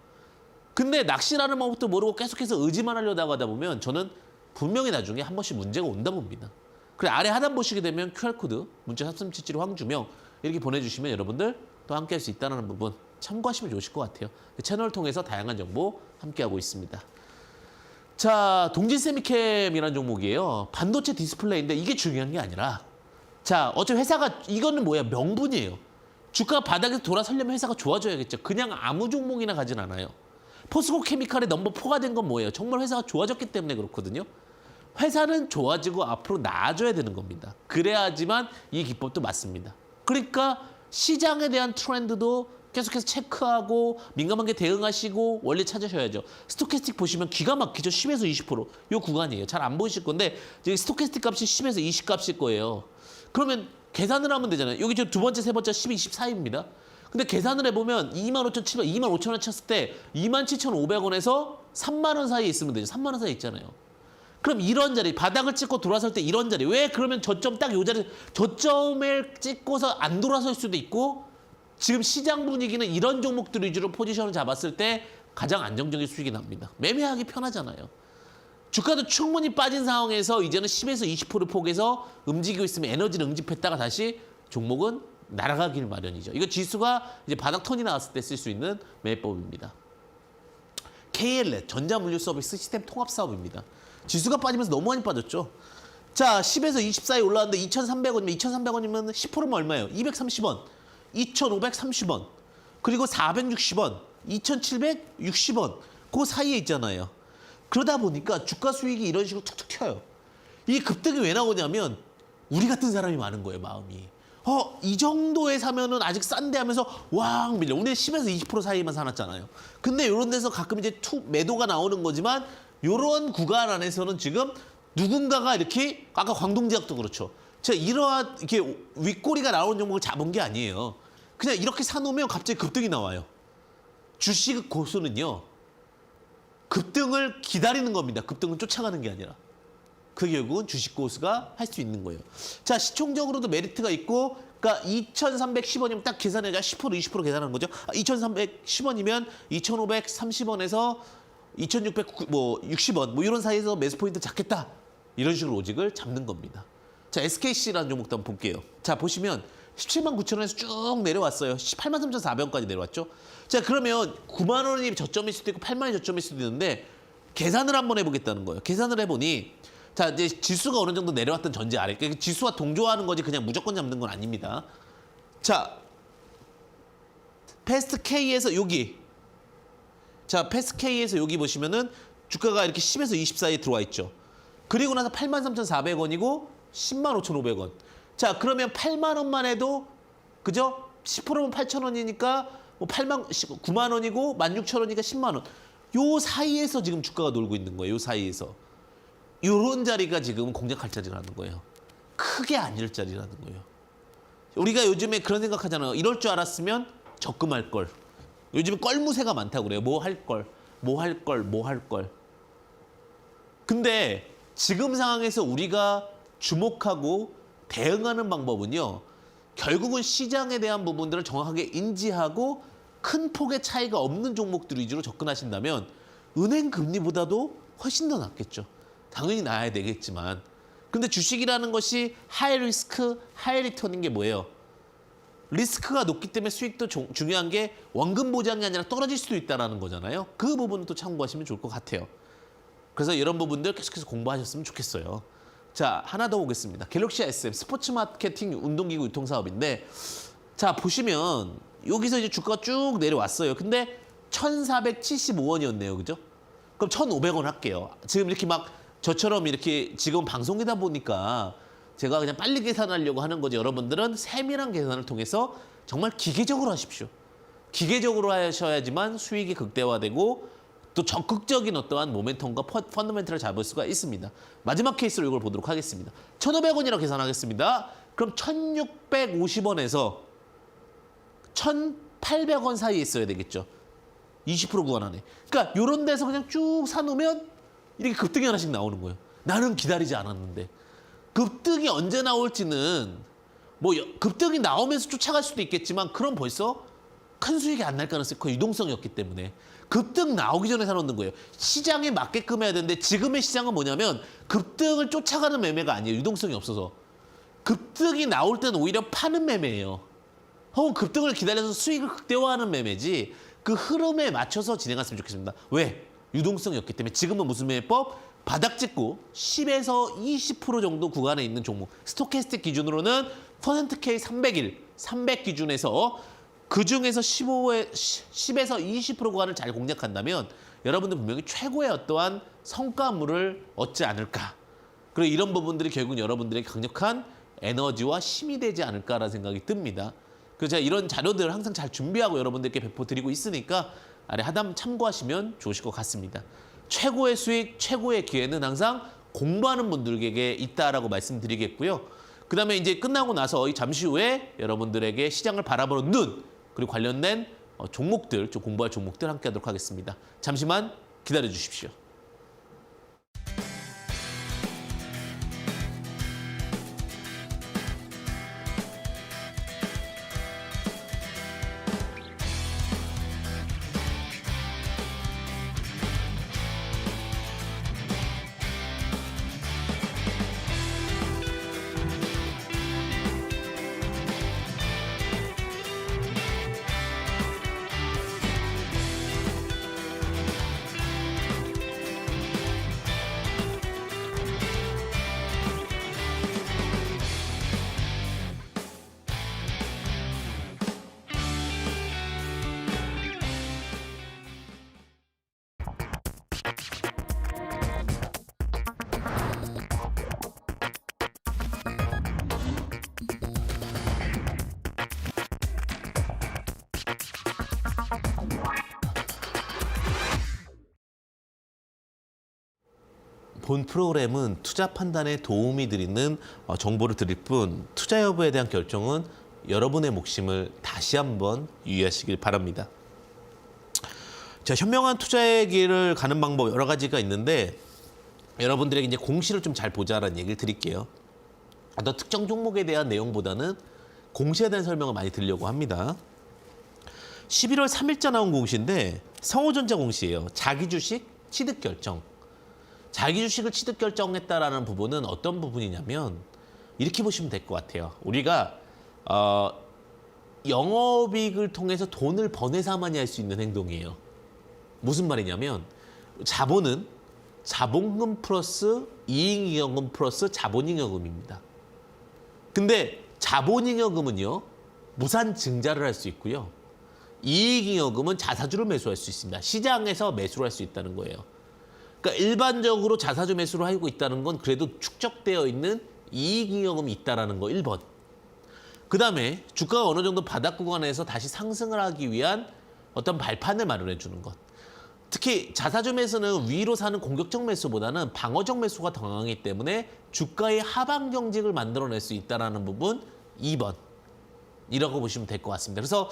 근데 낚시라는 방법도 모르고 계속해서 의지만 하려다가 하다 보면 저는 분명히 나중에 한 번씩 문제가 온다 봅니다. 그래 아래 하단 보시게 되면 QR코드 문자 4377 황주명 이렇게 보내주시면 여러분들 또 함께 할 수 있다는 부분 참고하시면 좋으실 것 같아요. 채널을 통해서 다양한 정보 함께하고 있습니다. 자, 동진세미캠이라는 종목이에요. 반도체 디스플레이인데 이게 중요한 게 아니라 자, 어차피 회사가 이거는 뭐야? 명분이에요. 주가가 바닥에서 돌아서려면 회사가 좋아져야겠죠. 그냥 아무 종목이나 가진 않아요. 포스코 케미칼의 넘버 4가 된 건 뭐예요? 정말 회사가 좋아졌기 때문에 그렇거든요. 회사는 좋아지고 앞으로 나아져야 되는 겁니다. 그래야지만 이 기법도 맞습니다. 그러니까 시장에 대한 트렌드도 계속해서 체크하고 민감한 게 대응하시고 원리 찾으셔야죠. 스토캐스틱 보시면 기가 막히죠. 10에서 20%. 이 구간이에요. 잘 안 보이실 건데 스토캐스틱 값이 10에서 20 값일 거예요. 그러면 계산을 하면 되잖아요. 여기 지금 두 번째, 세 번째 12, 24입니다. 근데 계산을 해보면 25,700, 25,000원 쳤을 때 27,500원에서 3만 원 사이에 있으면 되죠. 3만 원 사이에 있잖아요. 그럼 이런 자리, 바닥을 찍고 돌아설 때 이런 자리. 왜 그러면 저점 딱 요 자리, 저점을 찍고서 안 돌아설 수도 있고 지금 시장 분위기는 이런 종목들 위주로 포지션을 잡았을 때 가장 안정적인 수익이 납니다. 매매하기 편하잖아요. 주가도 충분히 빠진 상황에서 이제는 10에서 20% 폭에서 움직이고 있으면 에너지를 응집했다가 다시 종목은 날아가길 마련이죠. 이거 지수가 이제 바닥 턴이 나왔을 때 쓸 수 있는 매매법입니다. KL넷, 전자물류 서비스 시스템 통합 사업입니다. 지수가 빠지면서 너무 많이 빠졌죠. 자, 10에서 20 사이 올라왔는데 2,300원이면 2,300원이면 10%면 얼마예요? 230원, 2,530원, 그리고 460원, 2,760원 그 사이에 있잖아요. 그러다 보니까 주가 수익이 이런 식으로 툭툭 튀어요. 이 급등이 왜 나오냐면 우리 같은 사람이 많은 거예요, 마음이. 이 정도에 사면은 아직 싼데 하면서 왕 밀려. 오늘 10에서 20% 사이만 사놨잖아요. 근데 이런 데서 가끔 이제 매도가 나오는 거지만 이런 구간 안에서는 지금 누군가가 이렇게 아까 광동제약도 그렇죠. 제가 이러한 이렇게 윗꼬리가 나오는 종목을 잡은 게 아니에요. 그냥 이렇게 사놓으면 갑자기 급등이 나와요. 주식 고수는요. 급등을 기다리는 겁니다. 급등을 쫓아가는 게 아니라. 그게 결국은 주식 고수가 할 수 있는 거예요. 자, 시총적으로도 메리트가 있고, 그러니까 2,310원이면 딱 계산해자 10% 20% 계산하는 거죠. 2,310원이면 2,530원에서 2,660원 뭐 이런 사이에서 매수 포인트 잡겠다. 이런 식으로 로직을 잡는 겁니다. 자, SKC라는 종목도 한번 볼게요. 자, 보시면 17만 9천 원에서 쭉 내려왔어요. 18만 3,400원까지 내려왔죠. 자, 그러면 9만 원이 저점일 수도 있고 8만 원이 저점일 수도 있는데 계산을 한번 해보겠다는 거예요. 계산을 해보니 자, 이제 지수가 어느 정도 내려왔던 전제 아래. 그러니까 지수와 동조하는 거지 그냥 무조건 잡는 건 아닙니다. 자, 패스트 K에서 여기. 자, 패스트 K에서 여기 보시면은 주가가 이렇게 10에서 20 사이에 들어와 있죠. 그리고 나서 83,400원이고 105,500원. 자, 그러면 8만 원만 해도 그죠? 10%면 8,000원이니까 뭐 9만 원이고 16,000원이니까 10만 원. 요 사이에서 지금 주가가 놀고 있는 거예요. 요 사이에서. 요런 자리가 지금 공략할 자리라는 거예요. 크게 아닐 자리라는 거예요. 우리가 요즘에 그런 생각하잖아요. 이럴 줄 알았으면 적금할 걸. 요즘에 껄무새가 많다고 그래요. 뭐 할 걸, 뭐 할 걸, 뭐 할 걸. 근데 지금 상황에서 우리가 주목하고 대응하는 방법은요. 결국은 시장에 대한 부분들을 정확하게 인지하고 큰 폭의 차이가 없는 종목들 위주로 접근하신다면 은행 금리보다도 훨씬 더 낫겠죠. 당연히 나아야 되겠지만. 근데 주식이라는 것이 하이 리스크, 하이 리턴인 게 뭐예요? 리스크가 높기 때문에 수익도 중요한 게 원금 보장이 아니라 떨어질 수도 있다는 거잖아요. 그 부분은 또 참고하시면 좋을 것 같아요. 그래서 이런 부분들 계속해서 공부하셨으면 좋겠어요. 자, 하나 더 보겠습니다. 갤럭시 SM, 스포츠 마케팅 운동기구 유통사업인데 자, 보시면 여기서 이제 주가가 쭉 내려왔어요. 근데 1,475원이었네요. 그죠? 그럼 1,500원 할게요. 지금 이렇게 막 저처럼 이렇게 지금 방송이다 보니까 제가 그냥 빨리 계산하려고 하는 거지 여러분들은 세밀한 계산을 통해서 정말 기계적으로 하십시오. 기계적으로 하셔야지만 수익이 극대화되고 또 적극적인 어떠한 모멘텀과 펀더멘털을 잡을 수가 있습니다. 마지막 케이스로 이걸 보도록 하겠습니다. 1,500원이라고 계산하겠습니다. 그럼 1,650원에서 1,800원 사이에 있어야 되겠죠. 20% 구간 안에. 그러니까 이런 데서 그냥 쭉 사놓으면 이렇게 급등이 하나씩 나오는 거예요. 나는 기다리지 않았는데. 급등이 언제 나올지는 뭐 급등이 나오면서 쫓아갈 수도 있겠지만 그럼 벌써 큰 수익이 안 날 가능성이 거의 유동성이 없기 때문에 급등 나오기 전에 사놓는 거예요. 시장에 맞게끔 해야 되는데 지금의 시장은 뭐냐면 급등을 쫓아가는 매매가 아니에요. 유동성이 없어서. 급등이 나올 때는 오히려 파는 매매예요. 혹은 급등을 기다려서 수익을 극대화하는 매매지 그 흐름에 맞춰서 진행했으면 좋겠습니다. 왜? 유동성이 없기 때문에 지금은 무슨 매매법? 바닥 찍고 10에서 20% 정도 구간에 있는 종목. 스토캐스틱 기준으로는 퍼센트K 300일, 300 기준에서 그중에서 10에서 20% 구간을 잘 공략한다면 여러분들 분명히 최고의 어떠한 성과물을 얻지 않을까. 그리고 이런 부분들이 결국 여러분들에게 강력한 에너지와 힘이 되지 않을까라는 생각이 듭니다. 그래서 제가 이런 자료들을 항상 잘 준비하고 여러분들께 배포드리고 있으니까 아래 하단 참고하시면 좋으실 것 같습니다. 최고의 수익, 최고의 기회는 항상 공부하는 분들에게 있다라고 말씀드리겠고요. 그다음에 이제 끝나고 나서 잠시 후에 여러분들에게 시장을 바라보는 눈 그리고 관련된 종목들, 좀 공부할 종목들 함께 하도록 하겠습니다. 잠시만 기다려 주십시오. 본 프로그램은 투자 판단에 도움이 드리는 정보를 드릴 뿐 투자 여부에 대한 결정은 여러분의 몫임을 다시 한번 유의하시길 바랍니다. 자, 현명한 투자의 길을 가는 방법 여러 가지가 있는데 여러분들에게 이제 공시를 좀 잘 보자라는 얘기를 드릴게요. 어떤 특정 종목에 대한 내용보다는 공시에 대한 설명을 많이 드리려고 합니다. 11월 3일자 나온 공시인데 성호전자 공시예요. 자기 주식 취득 결정. 자기 주식을 취득 결정했다라는 부분은 어떤 부분이냐면 이렇게 보시면 될 것 같아요. 우리가 영업이익을 통해서 돈을 버내서만이 할 수 있는 행동이에요. 무슨 말이냐면 자본은 자본금 플러스 이익잉여금 플러스 자본잉여금입니다. 근데 자본잉여금은요. 무산 증자를 할 수 있고요. 이익잉여금은 자사주를 매수할 수 있습니다. 시장에서 매수를 할 수 있다는 거예요. 그러니까 일반적으로 자사주 매수를 하고 있다는 건 그래도 축적되어 있는 이익잉여금이 있다는 거 1번. 그다음에 주가가 어느 정도 바닥 구간에서 다시 상승을 하기 위한 어떤 발판을 마련해 주는 것. 특히 자사주 매수는 위로 사는 공격적 매수보다는 방어적 매수가 더 강하기 때문에 주가의 하방 경직을 만들어낼 수 있다는 부분 2번. 이라고 보시면 될 것 같습니다. 그래서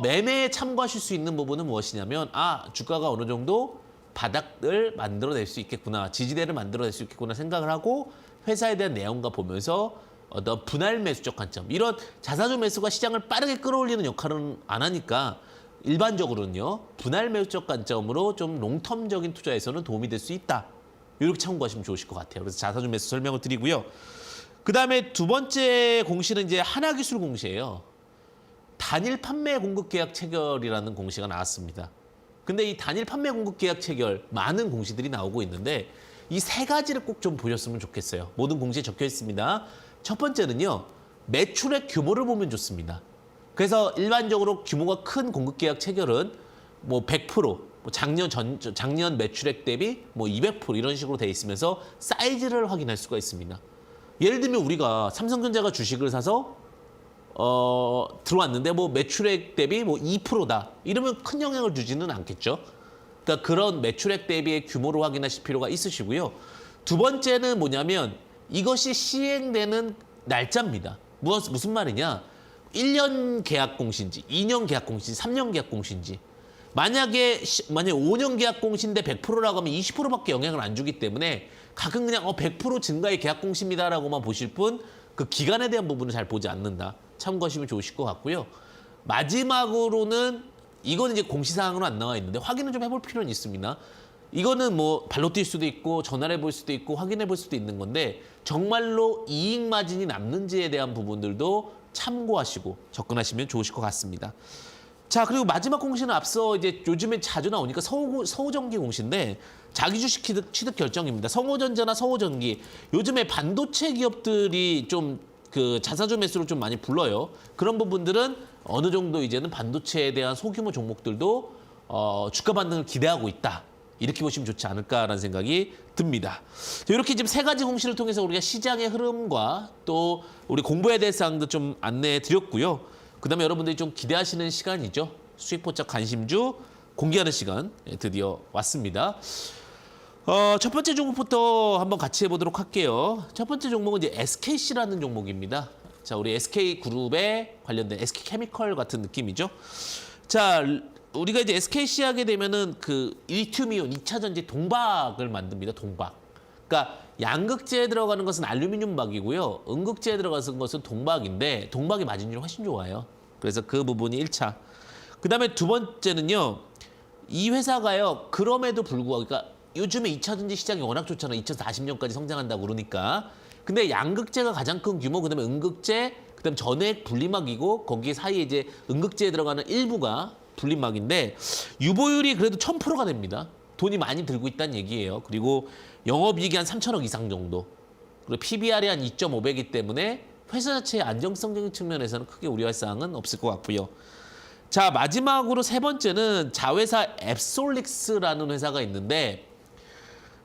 매매에 참고하실 수 있는 부분은 무엇이냐면 주가가 어느 정도 바닥을 만들어낼 수 있겠구나, 지지대를 만들어낼 수 있겠구나 생각을 하고 회사에 대한 내용과 보면서 어떤 분할 매수적 관점, 이런 자사주 매수가 시장을 빠르게 끌어올리는 역할은 안 하니까 일반적으로는요 분할 매수적 관점으로 좀 롱텀적인 투자에서는 도움이 될 수 있다. 이렇게 참고하시면 좋으실 것 같아요. 그래서 자사주 매수 설명을 드리고요. 그 다음에 두 번째 공시는 이제 하나기술 공시예요. 단일 판매 공급 계약 체결이라는 공시가 나왔습니다. 근데 이 단일 판매 공급 계약 체결 많은 공시들이 나오고 있는데 이 세 가지를 꼭 좀 보셨으면 좋겠어요. 모든 공시에 적혀 있습니다. 첫 번째는요. 매출의 규모를 보면 좋습니다. 그래서 일반적으로 규모가 큰 공급 계약 체결은 뭐 100%, 작년 매출액 대비 뭐 200% 이런 식으로 돼 있으면서 사이즈를 확인할 수가 있습니다. 예를 들면 우리가 삼성전자가 주식을 사서 들어왔는데 뭐 매출액 대비 뭐 2%다. 이러면 큰 영향을 주지는 않겠죠. 그러니까 그런 매출액 대비의 규모를 확인하실 필요가 있으시고요. 두 번째는 뭐냐면 이것이 시행되는 날짜입니다. 무슨 말이냐? 1년 계약 공시인지, 2년 계약 공시인지, 3년 계약 공시인지. 만약에 5년 계약 공시인데 100%라고 하면 20%밖에 영향을 안 주기 때문에 가끔 그냥 100% 증가의 계약 공시입니다라고만 보실 뿐 그 기간에 대한 부분을 잘 보지 않는다. 참고하시면 좋으실 것 같고요. 마지막으로는 이거는 이제 공시사항으로 안 나와 있는데 확인을 좀 해볼 필요는 있습니다. 이거는 뭐 발로 뛸 수도 있고 전화를 해볼 수도 있고 확인해 볼 수도 있는 건데 정말로 이익 마진이 남는지에 대한 부분들도 참고하시고 접근하시면 좋으실 것 같습니다. 자, 그리고 마지막 공시는 앞서 이제 요즘에 자주 나오니까 서우전기 공시인데 자기 주식 취득 결정입니다. 성호전자나 서우전기 요즘에 반도체 기업들이 좀 그 자사주 매수를 좀 많이 불러요. 그런 부분들은 어느 정도 이제는 반도체에 대한 소규모 종목들도 주가 반등을 기대하고 있다. 이렇게 보시면 좋지 않을까라는 생각이 듭니다. 이렇게 지금 세 가지 공시를 통해서 우리가 시장의 흐름과 또 우리 공부해야 될 사항도 좀 안내해 드렸고요. 그다음에 여러분들이 좀 기대하시는 시간이죠. 수익포착 관심주 공개하는 시간 드디어 왔습니다. 첫 번째 종목부터 한번 같이 해보도록 할게요. 첫 번째 종목은 이제 SKC라는 종목입니다. 자, 우리 SK그룹에 관련된 SK케미컬 같은 느낌이죠. 자, 우리가 이제 SKC 하게 되면은 그 리튬이온 2차 전지 동박을 만듭니다. 동박. 그러니까 양극재에 들어가는 것은 알루미늄 박이고요. 음극재에 들어가는 것은 동박인데 동박의 마진율이 훨씬 좋아요. 그래서 그 부분이 1차. 그다음에 두 번째는요. 이 회사가요. 그럼에도 불구하고 그러니까 요즘에 2차 전지 시장이 워낙 좋잖아요. 2040년까지 성장한다고 그러니까. 근데 양극재가 가장 큰 규모, 그다음에 음극재, 그다음에 전해액 분리막이고 거기 사이에 이제 음극재에 들어가는 일부가 분리막인데 유보율이 그래도 1000%가 됩니다. 돈이 많이 들고 있다는 얘기예요. 그리고 영업이익이 한 3천억 이상 정도. 그리고 PBR이 한 2.5배이기 때문에 회사 자체의 안정성적인 측면에서는 크게 우려할 사항은 없을 것 같고요. 자, 마지막으로 세 번째는 자회사 앱솔릭스라는 회사가 있는데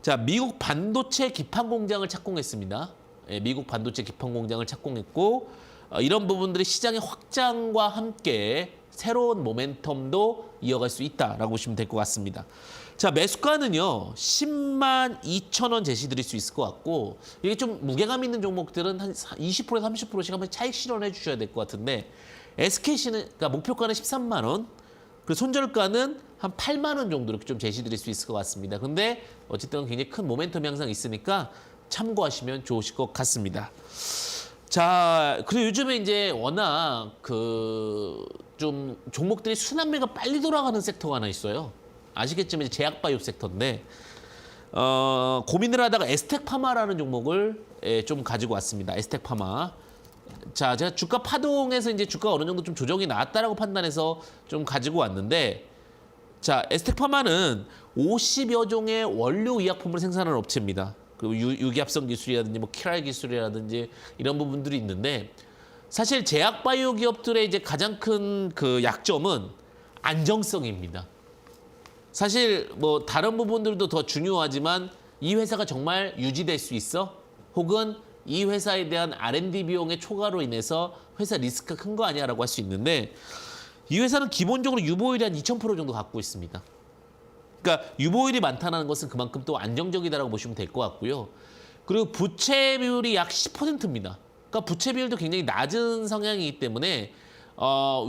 자, 미국 반도체 기판 공장을 착공했습니다. 예, 미국 반도체 기판 공장을 착공했고 이런 부분들이 시장의 확장과 함께 새로운 모멘텀도 이어갈 수 있다라고 보시면 될 것 같습니다. 자, 매수가는요 10만 2천 원 제시드릴 수 있을 것 같고 이게 좀 무게감 있는 종목들은 한 20%에서 30%씩 한번 차익 실현해 주셔야 될 것 같은데 SKC는 그러니까 목표가는 13만 원, 그리고 손절가는 한 8만 원 정도 이렇게 좀 제시드릴 수 있을 것 같습니다. 근데 어쨌든 굉장히 큰 모멘텀이 항상 있으니까 참고하시면 좋으실 것 같습니다. 자, 그리고 요즘에 이제 워낙 그 좀 종목들이 순환매가 빨리 돌아가는 섹터가 하나 있어요. 아시겠지만 이제 제약바이오 섹터인데 고민을 하다가 에스텍파마라는 종목을 좀 가지고 왔습니다. 에스텍파마. 자, 제가 주가 파동에서 이제 주가가 어느 정도 좀 조정이 나왔다라고 판단해서 좀 가지고 왔는데 자, 에스텍파마는 50여 종의 원료 의약품을 생산하는 업체입니다. 그리고 유기합성 기술이라든지 뭐 키랄 기술이라든지 이런 부분들이 있는데 사실 제약 바이오 기업들의 이제 가장 큰 그 약점은 안정성입니다. 사실 뭐 다른 부분들도 더 중요하지만 이 회사가 정말 유지될 수 있어? 혹은 이 회사에 대한 R&D 비용의 초과로 인해서 회사 리스크가 큰 거 아니야라고 할 수 있는데 이 회사는 기본적으로 유보율이 한 2000% 정도 갖고 있습니다. 그러니까 유보율이 많다는 것은 그만큼 또 안정적이다라고 보시면 될 것 같고요. 그리고 부채 비율이 약 10%입니다. 그러니까 부채 비율도 굉장히 낮은 성향이기 때문에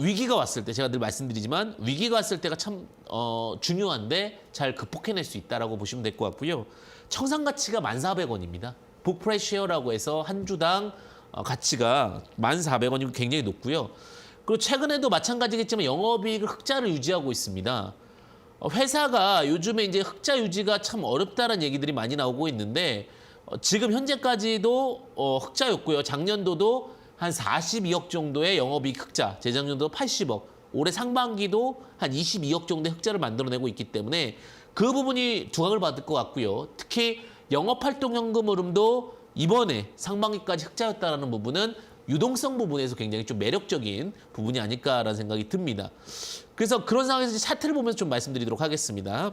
위기가 왔을 때 제가 늘 말씀드리지만 위기가 왔을 때가 참 중요한데 잘 극복해낼 수 있다라고 보시면 될 것 같고요. 청산 가치가 1,400원입니다. 북프레시어라고 해서 한 주당 가치가 1,400원이고 굉장히 높고요. 그리고 최근에도 마찬가지겠지만 영업이익을 흑자를 유지하고 있습니다. 회사가 요즘에 이제 흑자 유지가 참 어렵다는 얘기들이 많이 나오고 있는데 지금 현재까지도 흑자였고요. 작년도도 한 42억 정도의 영업이익 흑자, 재작년도 80억, 올해 상반기도 한 22억 정도의 흑자를 만들어내고 있기 때문에 그 부분이 두각을 받을 것 같고요. 특히 영업활동 현금 흐름도 이번에 상반기까지 흑자였다는 부분은 유동성 부분에서 굉장히 좀 매력적인 부분이 아닐까라는 생각이 듭니다. 그래서 그런 상황에서 차트를 보면서 좀 말씀드리도록 하겠습니다.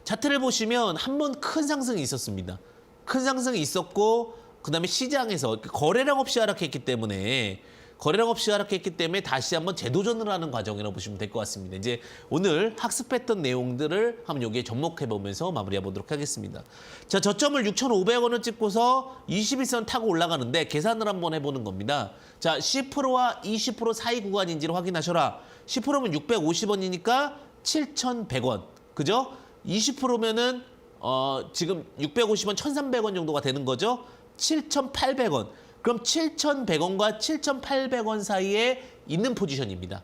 차트를 보시면 한 번 큰 상승이 있었습니다. 큰 상승이 있었고 그다음에 시장에서 거래량 없이 하락했기 때문에 다시 한번 재도전을 하는 과정이라고 보시면 될 것 같습니다. 이제 오늘 학습했던 내용들을 한번 여기에 접목해 보면서 마무리해 보도록 하겠습니다. 자, 저점을 6,500원을 찍고서 21선 타고 올라가는데 계산을 한번 해보는 겁니다. 자, 10%와 20% 사이 구간인지를 확인하셔라. 10%면 650원이니까 7,100원. 그죠? 20%면은 지금 650원, 1,300원 정도가 되는 거죠. 7,800원. 그럼 7,100원과 7,800원 사이에 있는 포지션입니다.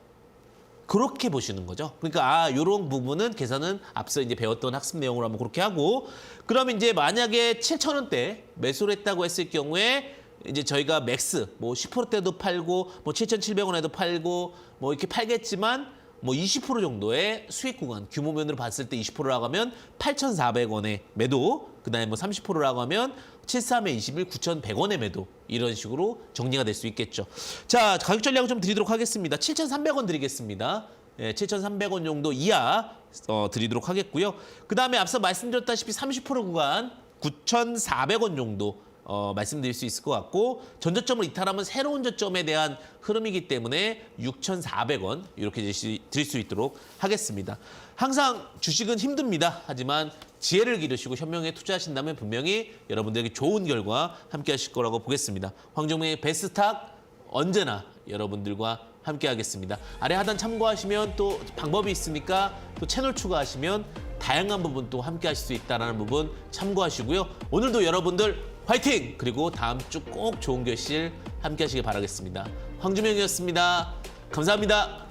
그렇게 보시는 거죠. 그러니까 이런 부분은 계산은 앞서 이제 배웠던 학습 내용으로 한번 그렇게 하고, 그러면 이제 만약에 7,000원대 매수를 했다고 했을 경우에 이제 저희가 맥스 뭐 10%대도 팔고 뭐 7,700원에도 팔고 뭐 이렇게 팔겠지만 뭐 20% 정도의 수익 구간, 규모면으로 봤을 때 20%라고 하면 8,400원에 매도, 그다음에 뭐 30%라고 하면 73에 21, 9,100원에 매도, 이런 식으로 정리가 될 수 있겠죠. 자, 가격 전략을 좀 드리도록 하겠습니다. 7,300원 드리겠습니다. 예, 7,300원 정도 이하 드리도록 하겠고요. 그다음에 앞서 말씀드렸다시피 30% 구간 9,400원 정도 말씀드릴 수 있을 것 같고, 전저점을 이탈하면 새로운 저점에 대한 흐름이기 때문에 6,400원 이렇게 드릴 수 있도록 하겠습니다. 항상 주식은 힘듭니다. 하지만 지혜를 기르시고 현명하게 투자하신다면 분명히 여러분들에게 좋은 결과 함께 하실 거라고 보겠습니다. 황정명의 베스트탁 언제나 여러분들과 함께 하겠습니다. 아래 하단 참고하시면 또 방법이 있으니까 또 채널 추가하시면 다양한 부분 또 함께 하실 수 있다는 부분 참고하시고요. 오늘도 여러분들 화이팅! 그리고 다음 주 꼭 좋은 결실 함께 하시길 바라겠습니다. 황주명이었습니다. 감사합니다.